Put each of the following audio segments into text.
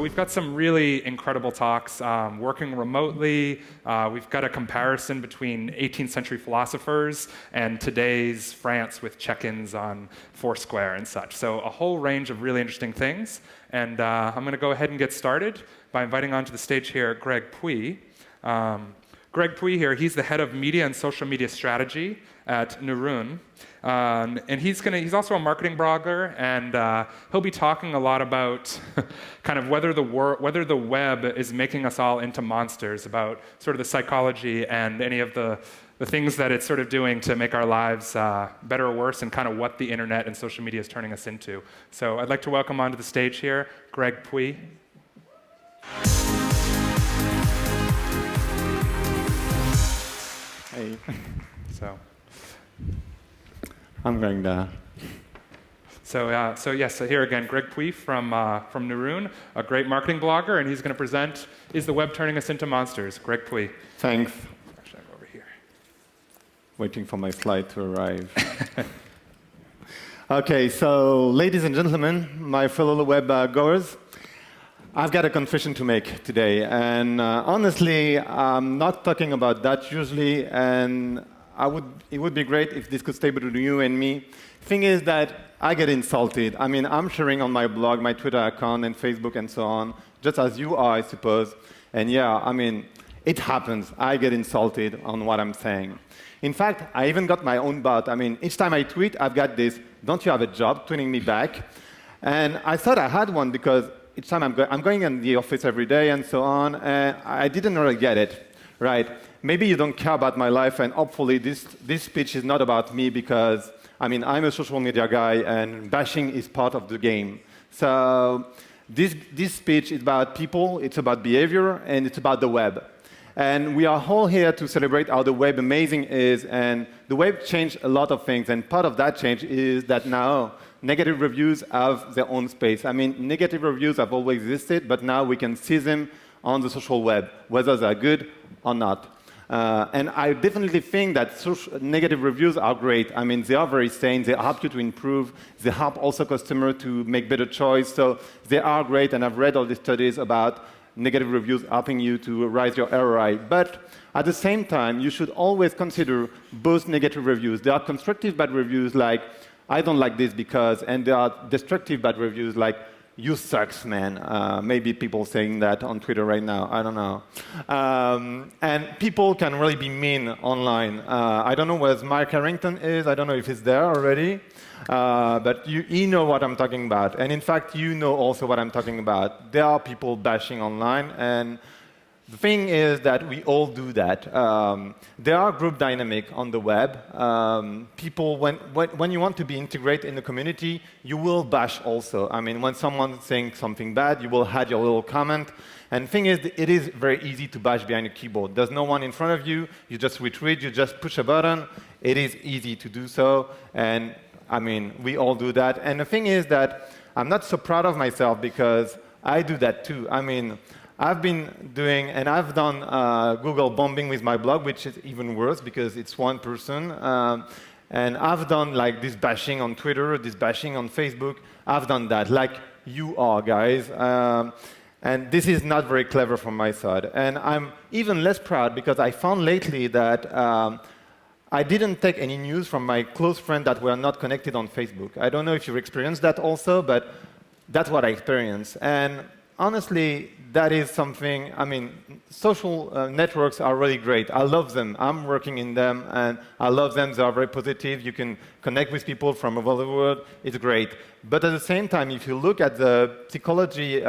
we've got some really incredible talks working remotely. We've got a comparison between 18th century philosophers and today's France with check-ins on Foursquare and such. So a whole range of really interesting things. And I'm going to go ahead and get started by inviting onto the stage here Greg Pouy. Greg Pouy here, he's the head of media and social media strategy at Neurun. And he's also a marketing blogger, and he'll be talking a lot about kind of whether the web is making us all into monsters, about sort of the psychology and any of the things that it's sort of doing to make our lives better or worse, and kind of what the internet and social media is turning us into. So I'd like to welcome onto the stage here Greg Pouy. Hey. So I'm going to. So here again, Greg Pouy from Neurun, a great marketing blogger, and he's going to present "Is the Web Turning Us into Monsters?" Greg Pouy. Thanks. Actually, I'm over here. Waiting for my slide to arrive. Okay, so ladies and gentlemen, my fellow LeWeb goers, I've got a confession to make today, and honestly, I'm not talking about that usually, and it would be great if this could stay between you and me. Thing is that I get insulted. I mean, I'm sharing on my blog, my Twitter account, and Facebook, and so on, just as you are, I suppose. And yeah, I mean, it happens. I get insulted on what I'm saying. In fact, I even got my own bot. I mean, each time I tweet, I've got this, "Don't you have a job?" tweeting me back. And I thought I had one because each time I'm going in the office every day and so on, and I didn't really get it, right? Maybe you don't care about my life, and hopefully this speech is not about me because, I mean, I'm a social media guy, and bashing is part of the game. So this speech is about people, it's about behavior, and it's about the web. And we are all here to celebrate how the web amazing is, and the web changed a lot of things, and part of that change is that now negative reviews have their own space. I mean, negative reviews have always existed, but now we can see them on the social web, whether they're good or not. And I definitely think that negative reviews are great. I mean, they are very sane. They help you to improve. They help also customers to make better choice. So they are great, and I've read all the studies about negative reviews helping you to raise your ROI. But at the same time, you should always consider both negative reviews. There are constructive bad reviews like, "I don't like this because," and there are destructive bad reviews like, "You sucks, man." Maybe people saying that on Twitter right now. I don't know. And people can really be mean online. I don't know where Mark Harrington is. I don't know if he's there already. But you know what I'm talking about. And in fact, you know also what I'm talking about. There are people bashing online, and the thing is that we all do that. There are group dynamics on the web. People, when you want to be integrated in the community, you will bash also. I mean, when someone's saying something bad, you will add your little comment. And the thing is, it is very easy to bash behind a keyboard. There's no one in front of you. You just retweet. You just push a button. It is easy to do so. And I mean, we all do that. And the thing is that I'm not so proud of myself because I do that too. I mean, I've been doing, and I've done Google bombing with my blog, which is even worse because it's one person. And I've done like this bashing on Twitter, this bashing on Facebook. I've done that, like you are, guys. And this is not very clever from my side. And I'm even less proud because I found lately that I didn't take any news from my close friends that were not connected on Facebook. I don't know if you've experienced that also, but that's what I experienced. And honestly, that is something, I mean, social networks are really great. I love them. I'm working in them, and I love them. They are very positive. You can connect with people from all over the world. It's great. But at the same time, if you look at the psychology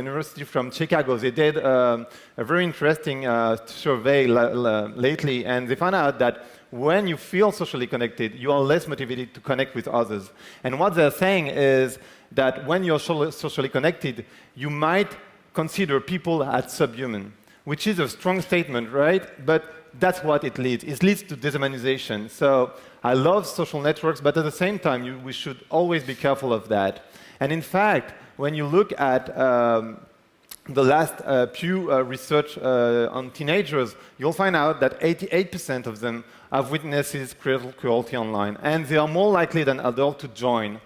university from Chicago, they did a very interesting survey lately, and they found out that when you feel socially connected, you are less motivated to connect with others. And what they're saying is that when you're socially connected, you might consider people as subhuman, which is a strong statement, right? But that's what it leads. It leads to dehumanization. So I love social networks, but at the same time, we should always be careful of that. And in fact, when you look at the last Pew research on teenagers, you'll find out that 88% of them have witnessed cruelty online, and they are more likely than adults to join.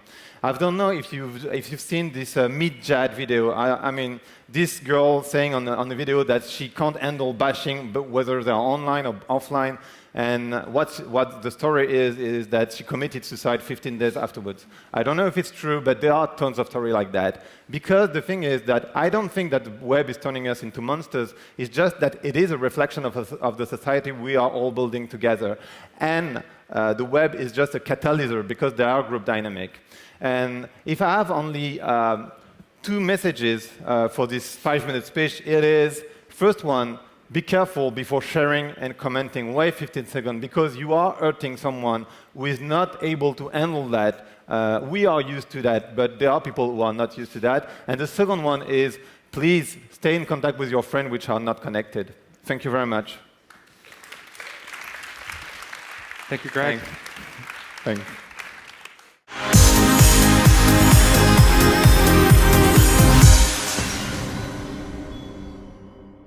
I don't know if you've seen this Meet Jad video. I mean, this girl saying on the video that she can't handle bashing, but whether they're online or offline. And what the story is that she committed suicide 15 days afterwards. I don't know if it's true, but there are tons of stories like that. Because the thing is that I don't think that the web is turning us into monsters. It's just that it is a reflection of the society we are all building together. And the web is just a catalyst because they are group dynamic. And if I have only 2 messages for this 5-minute speech, it is, first one, be careful before sharing and commenting. Wait 15 seconds, because you are hurting someone who is not able to handle that. We are used to that, but there are people who are not used to that. And the second one is, please stay in contact with your friends which are not connected. Thank you very much. Thank you, Greg. Thanks.